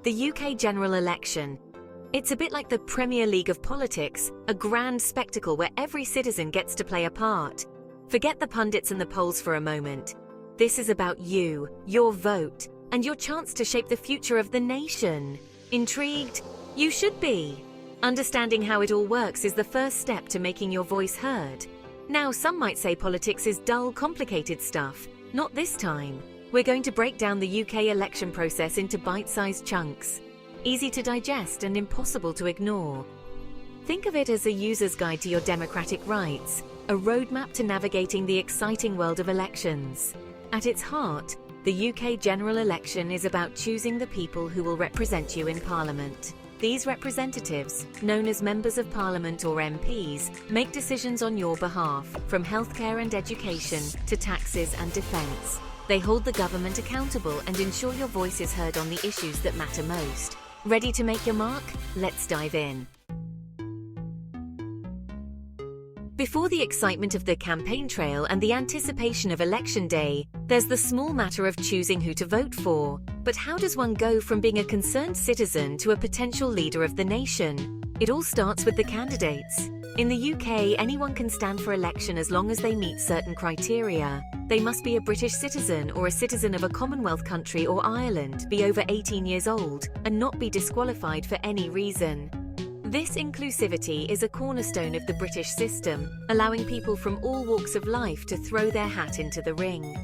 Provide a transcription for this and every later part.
The UK general election. It's a bit like the Premier League of politics, a grand spectacle where every citizen gets to play a part. Forget the pundits and the polls for a moment. This is about you, your vote, and your chance to shape the future of the nation. Intrigued? You should be. Understanding how it all works is the first step to making your voice heard. Now, some might say politics is dull, complicated stuff. Not this time. We're going to break down the UK election process into bite-sized chunks. Easy to digest and impossible to ignore. Think of it as a user's guide to your democratic rights, a roadmap to navigating the exciting world of elections. At its heart, the UK general election is about choosing the people who will represent you in Parliament. These representatives, known as Members of Parliament or MPs, make decisions on your behalf, from healthcare and education to taxes and defence. They hold the government accountable and ensure your voice is heard on the issues that matter most. Ready to make your mark? Let's dive in. Before the excitement of the campaign trail and the anticipation of Election Day, there's the small matter of choosing who to vote for. But how does one go from being a concerned citizen to a potential leader of the nation? It all starts with the candidates. In the UK, anyone can stand for election as long as they meet certain criteria. They must be a British citizen or a citizen of a Commonwealth country or Ireland, be over 18 years old, and not be disqualified for any reason. This inclusivity is a cornerstone of the British system, allowing people from all walks of life to throw their hat into the ring.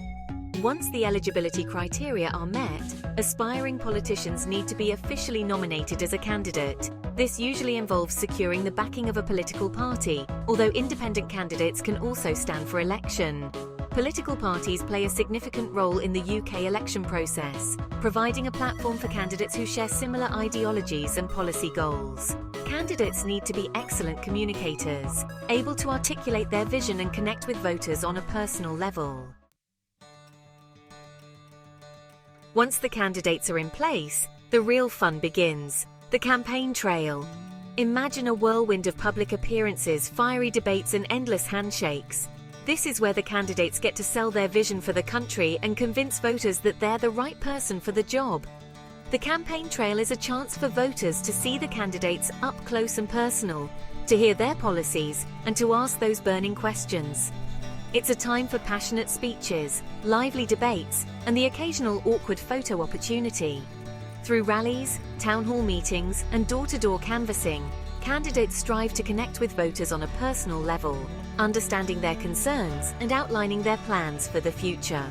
Once the eligibility criteria are met, aspiring politicians need to be officially nominated as a candidate. This usually involves securing the backing of a political party, although independent candidates can also stand for election. Political parties play a significant role in the UK election process, providing a platform for candidates who share similar ideologies and policy goals. Candidates need to be excellent communicators, able to articulate their vision and connect with voters on a personal level. Once the candidates are in place, the real fun begins. The campaign trail. Imagine a whirlwind of public appearances, fiery debates and endless handshakes. This is where the candidates get to sell their vision for the country and convince voters that they're the right person for the job. The campaign trail is a chance for voters to see the candidates up close and personal, to hear their policies, and to ask those burning questions. It's a time for passionate speeches, lively debates, and the occasional awkward photo opportunity. Through rallies, town hall meetings, and door-to-door canvassing, candidates strive to connect with voters on a personal level, understanding their concerns and outlining their plans for the future.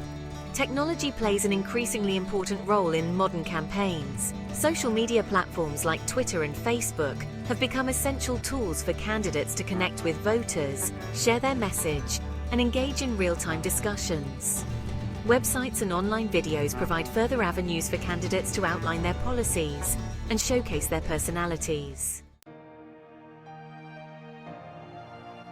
Technology plays an increasingly important role in modern campaigns. Social media platforms like Twitter and Facebook have become essential tools for candidates to connect with voters, share their message, and engage in real-time discussions. Websites and online videos provide further avenues for candidates to outline their policies and showcase their personalities.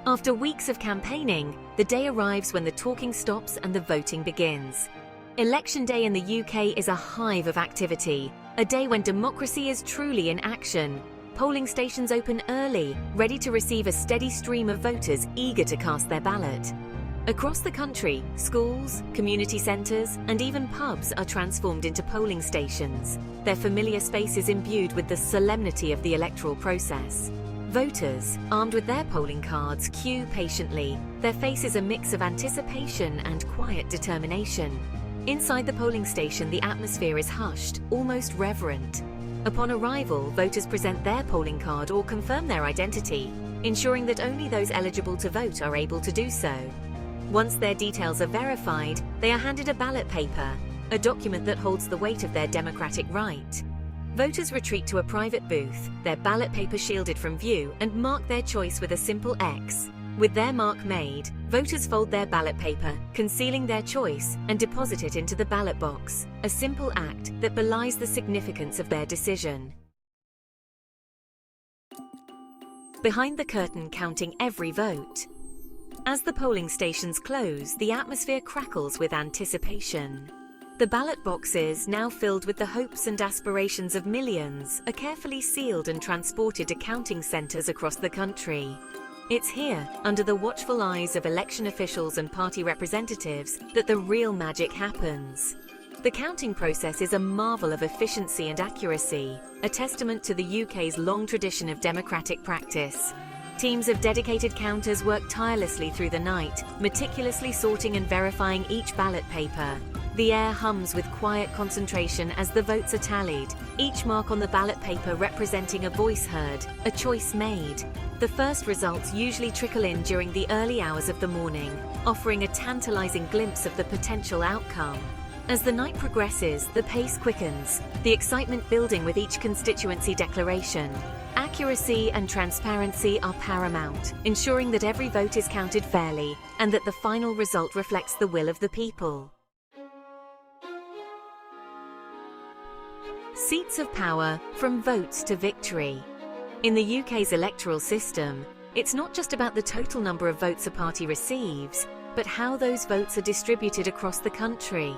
After weeks of campaigning, the day arrives when the talking stops and the voting begins. Election Day in the UK is a hive of activity, a day when democracy is truly in action. Polling stations open early, ready to receive a steady stream of voters eager to cast their ballot. Across the country, schools, community centres, and even pubs are transformed into polling stations, their familiar spaces imbued with the solemnity of the electoral process. Voters, armed with their polling cards, queue patiently, their faces a mix of anticipation and quiet determination. Inside the polling station, the atmosphere is hushed, almost reverent. Upon arrival, voters present their polling card or confirm their identity, ensuring that only those eligible to vote are able to do so. Once their details are verified, they are handed a ballot paper, a document that holds the weight of their democratic right. Voters retreat to a private booth, their ballot paper shielded from view, and mark their choice with a simple X. With their mark made, voters fold their ballot paper, concealing their choice, and deposit it into the ballot box, a simple act that belies the significance of their decision. Behind the curtain, counting every vote. As the polling stations close, the atmosphere crackles with anticipation. The ballot boxes, now filled with the hopes and aspirations of millions, are carefully sealed and transported to counting centres across the country. It's here, under the watchful eyes of election officials and party representatives, that the real magic happens. The counting process is a marvel of efficiency and accuracy, a testament to the UK's long tradition of democratic practice. Teams of dedicated counters work tirelessly through the night, meticulously sorting and verifying each ballot paper. The air hums with quiet concentration as the votes are tallied, each mark on the ballot paper representing a voice heard, a choice made. The first results usually trickle in during the early hours of the morning, offering a tantalizing glimpse of the potential outcome. As the night progresses, the pace quickens, the excitement building with each constituency declaration. Accuracy and transparency are paramount, ensuring that every vote is counted fairly and that the final result reflects the will of the people. Seats of power from votes to victory. In the UK's electoral system, it's not just about the total number of votes a party receives, but how those votes are distributed across the country.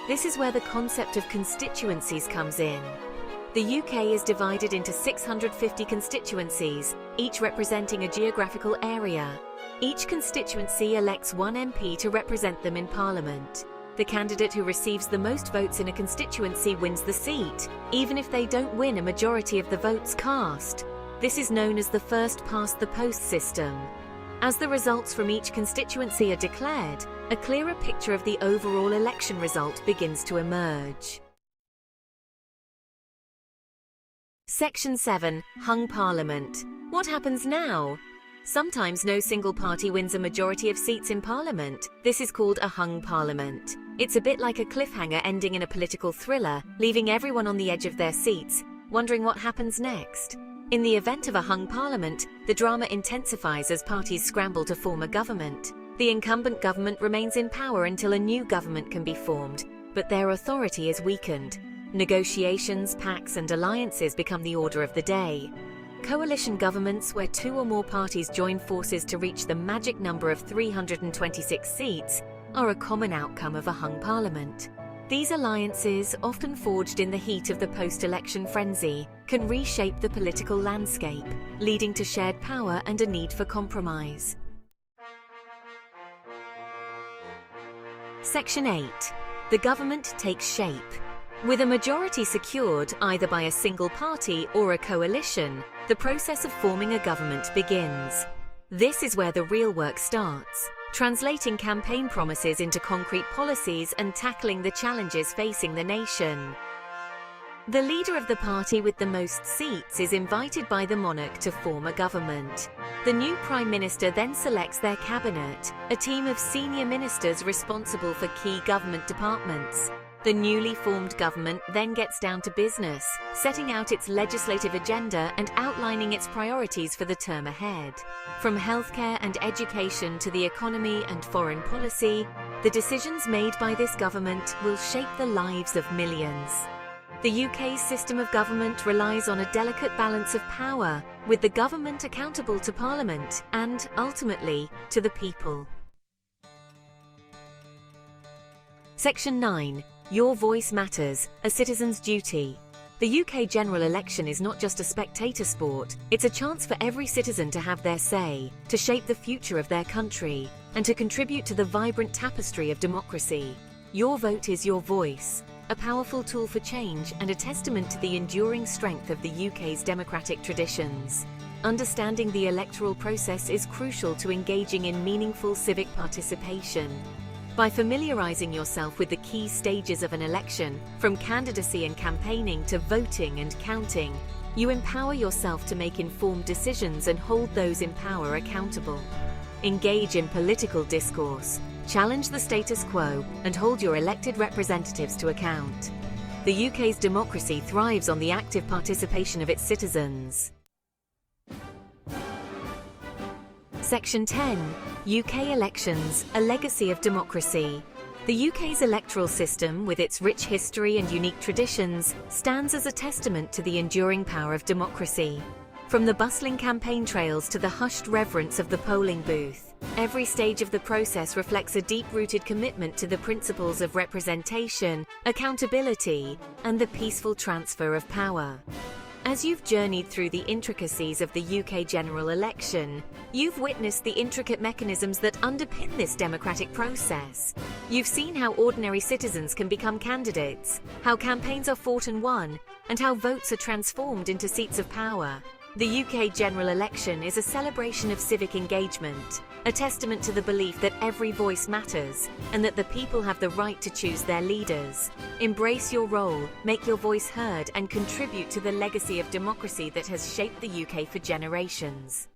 This is where the concept of constituencies comes in. The UK is divided into 650 constituencies, each representing a geographical area. Each constituency elects one MP to represent them in Parliament. The candidate who receives the most votes in a constituency wins the seat, even if they don't win a majority of the votes cast. This is known as the first-past-the-post system. As the results from each constituency are declared, a clearer picture of the overall election result begins to emerge. Section 7. Hung Parliament. What happens now? Sometimes no single party wins a majority of seats in Parliament. This is called a hung parliament. It's a bit like a cliffhanger ending in a political thriller, leaving everyone on the edge of their seats, wondering what happens next. In the event of a hung parliament, the drama intensifies as parties scramble to form a government. The incumbent government remains in power until a new government can be formed, but their authority is weakened. Negotiations, pacts, and alliances become the order of the day. Coalition governments, where two or more parties join forces to reach the magic number of 326 seats, are a common outcome of a hung parliament. These alliances, often forged in the heat of the post-election frenzy, can reshape the political landscape, leading to shared power and a need for compromise. Section 8. The government takes shape. With a majority secured either by a single party or a coalition, the process of forming a government begins. This is where the real work starts, translating campaign promises into concrete policies and tackling the challenges facing the nation. The leader of the party with the most seats is invited by the monarch to form a government. The new Prime Minister then selects their cabinet, a team of senior ministers responsible for key government departments. The newly formed government then gets down to business, setting out its legislative agenda and outlining its priorities for the term ahead. From healthcare and education to the economy and foreign policy, the decisions made by this government will shape the lives of millions. The UK's system of government relies on a delicate balance of power, with the government accountable to Parliament and, ultimately, to the people. Section 9. Your voice matters, a citizen's duty. The UK general election is not just a spectator sport, it's a chance for every citizen to have their say, to shape the future of their country, and to contribute to the vibrant tapestry of democracy. Your vote is your voice, a powerful tool for change and a testament to the enduring strength of the UK's democratic traditions. Understanding the electoral process is crucial to engaging in meaningful civic participation. By familiarising yourself with the key stages of an election, from candidacy and campaigning to voting and counting, you empower yourself to make informed decisions and hold those in power accountable. Engage in political discourse, challenge the status quo, and hold your elected representatives to account. The UK's democracy thrives on the active participation of its citizens. Section 10. UK elections, a legacy of democracy. The UK's electoral system, with its rich history and unique traditions, stands as a testament to the enduring power of democracy. From the bustling campaign trails to the hushed reverence of the polling booth, every stage of the process reflects a deep-rooted commitment to the principles of representation, accountability, and the peaceful transfer of power. As you've journeyed through the intricacies of the UK general election, you've witnessed the intricate mechanisms that underpin this democratic process. You've seen how ordinary citizens can become candidates, how campaigns are fought and won, and how votes are transformed into seats of power. The UK general election is a celebration of civic engagement, a testament to the belief that every voice matters and that the people have the right to choose their leaders. Embrace your role, make your voice heard, and contribute to the legacy of democracy that has shaped the UK for generations.